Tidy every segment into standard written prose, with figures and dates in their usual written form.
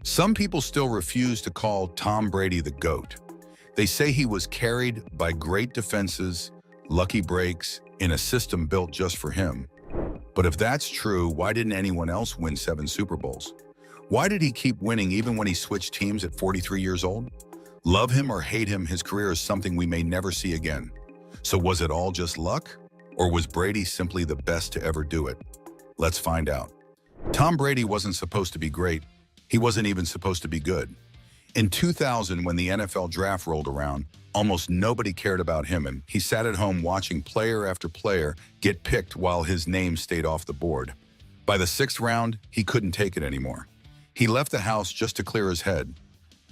Some people still refuse to call Tom Brady the GOAT. They say he was carried by great defenses, lucky breaks, in a system built just for him. But if that's true, why didn't anyone else win 7 Super Bowls? Why did he keep winning even when he switched teams at 43 years old? Love him or hate him, his career is something we may never see again. So was it all just luck? Or was Brady simply the best to ever do it? Let's find out. Tom Brady wasn't supposed to be great. He wasn't even supposed to be good. In 2000, when the NFL draft rolled around, almost nobody cared about him, and he sat at home watching player after player get picked while his name stayed off the board. By the 6th round, he couldn't take it anymore. He left the house just to clear his head.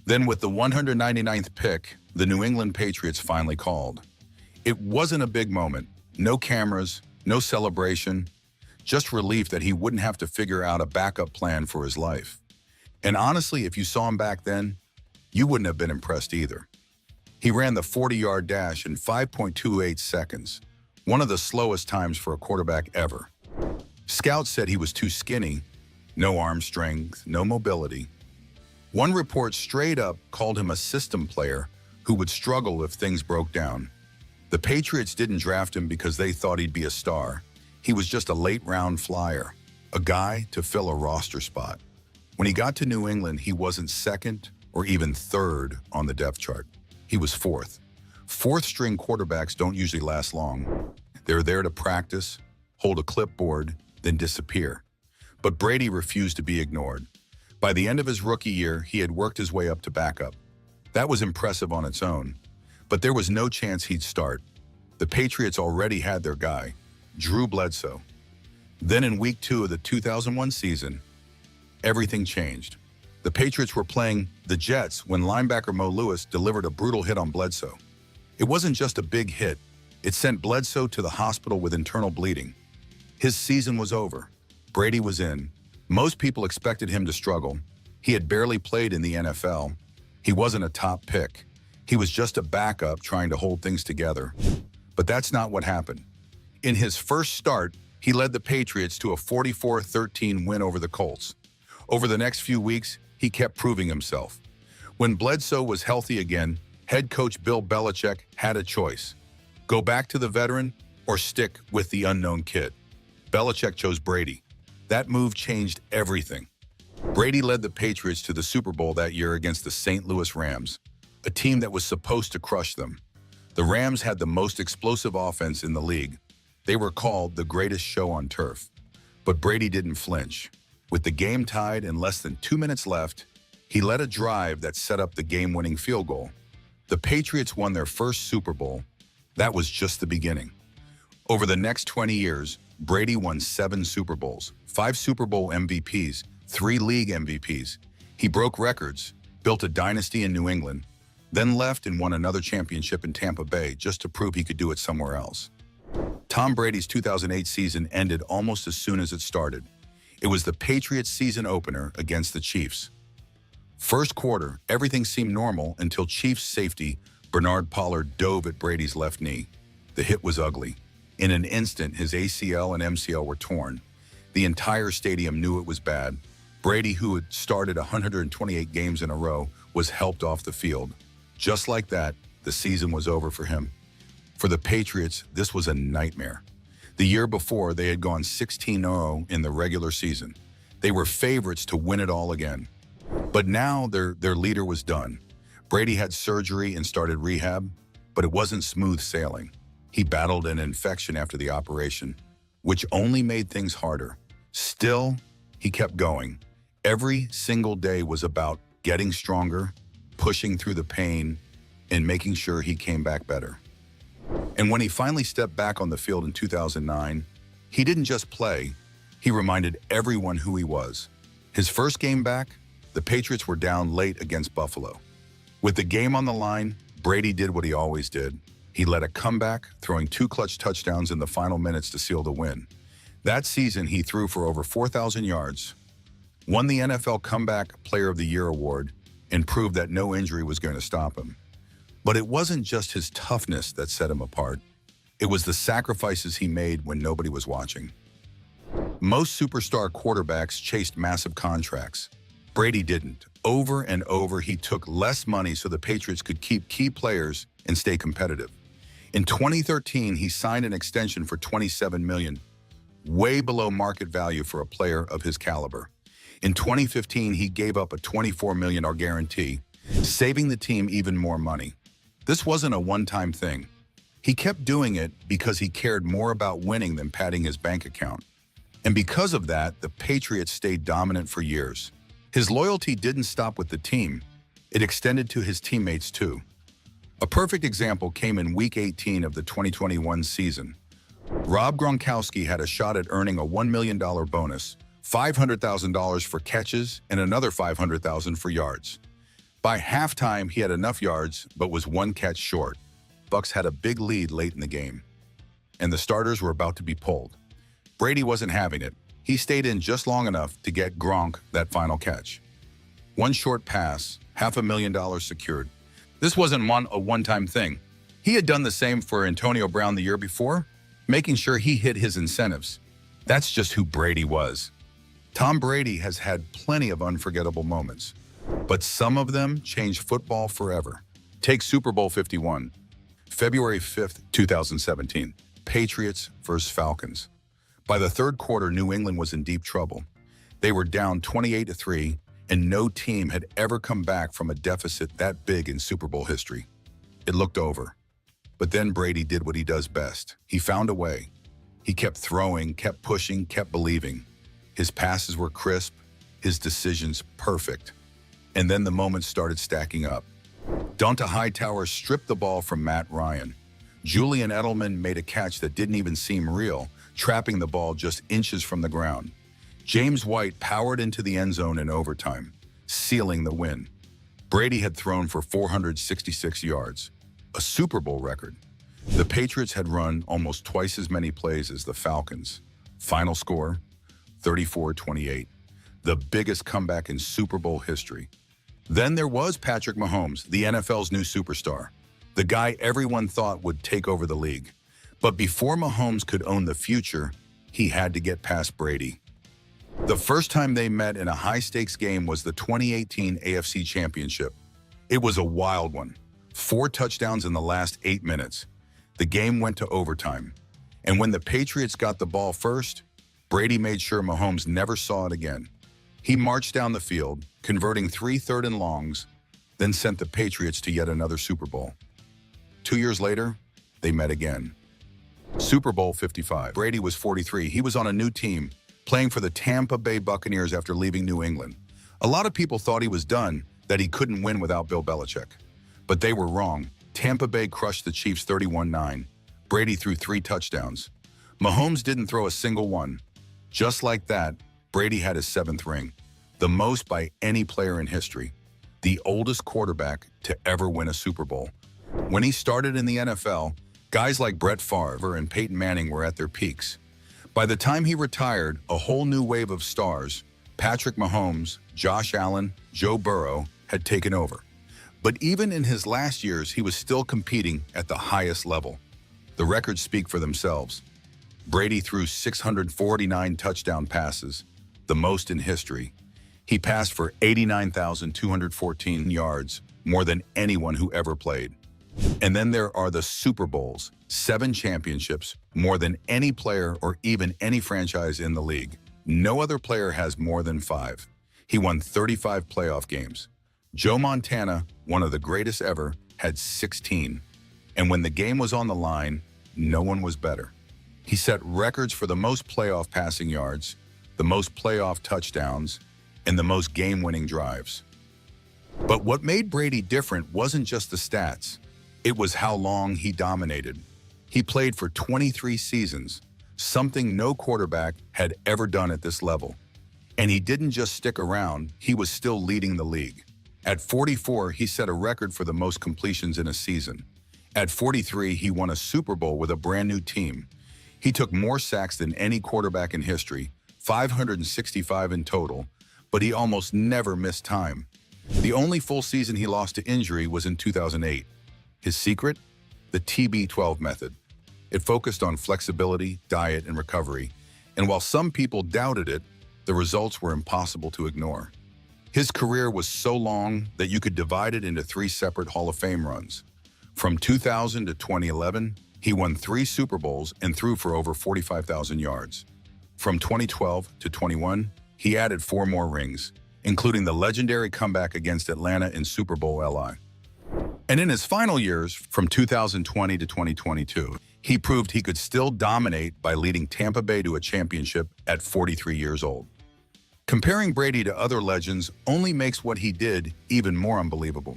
Then with the 199th pick, the New England Patriots finally called. It wasn't a big moment. No cameras, no celebration, just relief that he wouldn't have to figure out a backup plan for his life. And honestly, if you saw him back then, you wouldn't have been impressed either. He ran the 40-yard dash in 5.28 seconds, one of the slowest times for a quarterback ever. Scouts said he was too skinny, no arm strength, no mobility. One report straight up called him a system player who would struggle if things broke down. The Patriots didn't draft him because they thought he'd be a star. He was just a late-round flyer, a guy to fill a roster spot. When he got to New England, he wasn't second or even third on the depth chart. He was 4th. 4th-string quarterbacks don't usually last long. They're there to practice, hold a clipboard, then disappear. But Brady refused to be ignored. By the end of his rookie year, he had worked his way up to backup. That was impressive on its own, but there was no chance he'd start. The Patriots already had their guy, Drew Bledsoe. Then in week 2 of the 2001 season, everything changed. The Patriots were playing the Jets when linebacker Mo Lewis delivered a brutal hit on Bledsoe. It wasn't just a big hit. It sent Bledsoe to the hospital with internal bleeding. His season was over. Brady was in. Most people expected him to struggle. He had barely played in the NFL. He wasn't a top pick. He was just a backup trying to hold things together. But that's not what happened. In his first start, he led the Patriots to a 44-13 win over the Colts. Over the next few weeks, he kept proving himself. When Bledsoe was healthy again, head coach Bill Belichick had a choice. Go back to the veteran or stick with the unknown kid. Belichick chose Brady. That move changed everything. Brady led the Patriots to the Super Bowl that year against the St. Louis Rams, a team that was supposed to crush them. The Rams had the most explosive offense in the league. They were called the greatest show on turf. But Brady didn't flinch. With the game tied and less than 2 minutes left, he led a drive that set up the game-winning field goal. The Patriots won their first Super Bowl. That was just the beginning. Over the next 20 years, Brady won 7 Super Bowls, 5 Super Bowl MVPs, 3 league MVPs. He broke records, built a dynasty in New England, then left and won another championship in Tampa Bay just to prove he could do it somewhere else. Tom Brady's 2008 season ended almost as soon as it started. It was the Patriots' season opener against the Chiefs. First quarter, everything seemed normal until Chiefs safety Bernard Pollard dove at Brady's left knee. The hit was ugly. In an instant, his ACL and MCL were torn. The entire stadium knew it was bad. Brady, who had started 128 games in a row, was helped off the field. Just like that, the season was over for him. For the Patriots, this was a nightmare. The year before, they had gone 16-0 in the regular season. They were favorites to win it all again. But now their leader was done. Brady had surgery and started rehab, but it wasn't smooth sailing. He battled an infection after the operation, which only made things harder. Still, he kept going. Every single day was about getting stronger, pushing through the pain, and making sure he came back better. And when he finally stepped back on the field in 2009, he didn't just play, he reminded everyone who he was. His first game back, the Patriots were down late against Buffalo. With the game on the line, Brady did what he always did. He led a comeback, throwing 2 clutch touchdowns in the final minutes to seal the win. That season, he threw for over 4,000 yards, won the NFL Comeback Player of the Year award, and proved that no injury was going to stop him. But it wasn't just his toughness that set him apart. It was the sacrifices he made when nobody was watching. Most superstar quarterbacks chased massive contracts. Brady didn't. Over and over, he took less money so the Patriots could keep key players and stay competitive. In 2013, he signed an extension for $27 million, way below market value for a player of his caliber. In 2015, he gave up a $24 million guarantee, saving the team even more money. This wasn't a one-time thing. He kept doing it because he cared more about winning than padding his bank account. And because of that, the Patriots stayed dominant for years. His loyalty didn't stop with the team. It extended to his teammates too. A perfect example came in Week 18 of the 2021 season. Rob Gronkowski had a shot at earning a $1 million bonus, $500,000 for catches, and another $500,000 for yards. By halftime, he had enough yards, but was one catch short. Bucs had a big lead late in the game, and the starters were about to be pulled. Brady wasn't having it. He stayed in just long enough to get Gronk that final catch. One short pass, $500,000 secured. This wasn't a one-time thing. He had done the same for Antonio Brown the year before, making sure he hit his incentives. That's just who Brady was. Tom Brady has had plenty of unforgettable moments, but some of them changed football forever. Take Super Bowl 51, February 5th, 2017, Patriots vs. Falcons. By the third quarter, New England was in deep trouble. They were down 28-3, and no team had ever come back from a deficit that big in Super Bowl history. It looked over. But then Brady did what he does best. He found a way. He kept throwing, kept pushing, kept believing. His passes were crisp, his decisions perfect. And then the moments started stacking up. Donta Hightower stripped the ball from Matt Ryan. Julian Edelman made a catch that didn't even seem real, trapping the ball just inches from the ground. James White powered into the end zone in overtime, sealing the win. Brady had thrown for 466 yards, a Super Bowl record. The Patriots had run almost twice as many plays as the Falcons. Final score, 34-28, the biggest comeback in Super Bowl history. Then there was Patrick Mahomes, the NFL's new superstar, the guy everyone thought would take over the league. But before Mahomes could own the future, he had to get past Brady. The first time they met in a high-stakes game was the 2018 AFC Championship. It was a wild one. 4 touchdowns in the last 8 minutes. The game went to overtime. And when the Patriots got the ball first, Brady made sure Mahomes never saw it again. He marched down the field, converting 3 third-and-longs, then sent the Patriots to yet another Super Bowl. 2 years later, they met again. Super Bowl 55. Brady was 43. He was on a new team, playing for the Tampa Bay Buccaneers after leaving New England. A lot of people thought he was done, that he couldn't win without Bill Belichick. But they were wrong. Tampa Bay crushed the Chiefs 31-9. Brady threw 3 touchdowns. Mahomes didn't throw a single one. Just like that, Brady had his 7th ring, the most by any player in history, the oldest quarterback to ever win a Super Bowl. When he started in the NFL, guys like Brett Favre and Peyton Manning were at their peaks. By the time he retired, a whole new wave of stars, Patrick Mahomes, Josh Allen, Joe Burrow, had taken over. But even in his last years, he was still competing at the highest level. The records speak for themselves. Brady threw 649 touchdown passes, the most in history. He passed for 89,214 yards, more than anyone who ever played. And then there are the Super Bowls, 7 championships, more than any player or even any franchise in the league. No other player has more than 5. He won 35 playoff games. Joe Montana, one of the greatest ever, had 16. And when the game was on the line, no one was better. He set records for the most playoff passing yards, the most playoff touchdowns, and the most game-winning drives. But what made Brady different wasn't just the stats. It was how long he dominated. He played for 23 seasons, something no quarterback had ever done at this level. And he didn't just stick around, he was still leading the league. At 44, he set a record for the most completions in a season. At 43, he won a Super Bowl with a brand new team. He took more sacks than any quarterback in history, 565 in total, but he almost never missed time. The only full season he lost to injury was in 2008. His secret? The TB12 method. It focused on flexibility, diet, and recovery, and while some people doubted it, the results were impossible to ignore. His career was so long that you could divide it into three separate Hall of Fame runs. From 2000 to 2011, he won 3 Super Bowls and threw for over 45,000 yards. From 2012 to 21, he added 4 more rings, including the legendary comeback against Atlanta in Super Bowl LI. And in his final years, from 2020 to 2022, he proved he could still dominate by leading Tampa Bay to a championship at 43 years old. Comparing Brady to other legends only makes what he did even more unbelievable.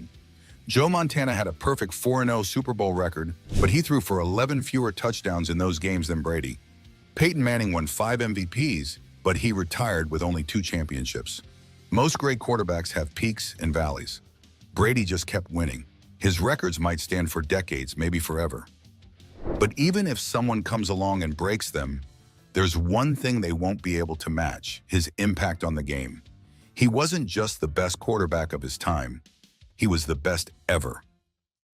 Joe Montana had a perfect 4-0 Super Bowl record, but he threw for 11 fewer touchdowns in those games than Brady. Peyton Manning won 5 MVPs, but he retired with only 2 championships. Most great quarterbacks have peaks and valleys. Brady just kept winning. His records might stand for decades, maybe forever. But even if someone comes along and breaks them, there's one thing they won't be able to match: his impact on the game. He wasn't just the best quarterback of his time, he was the best ever.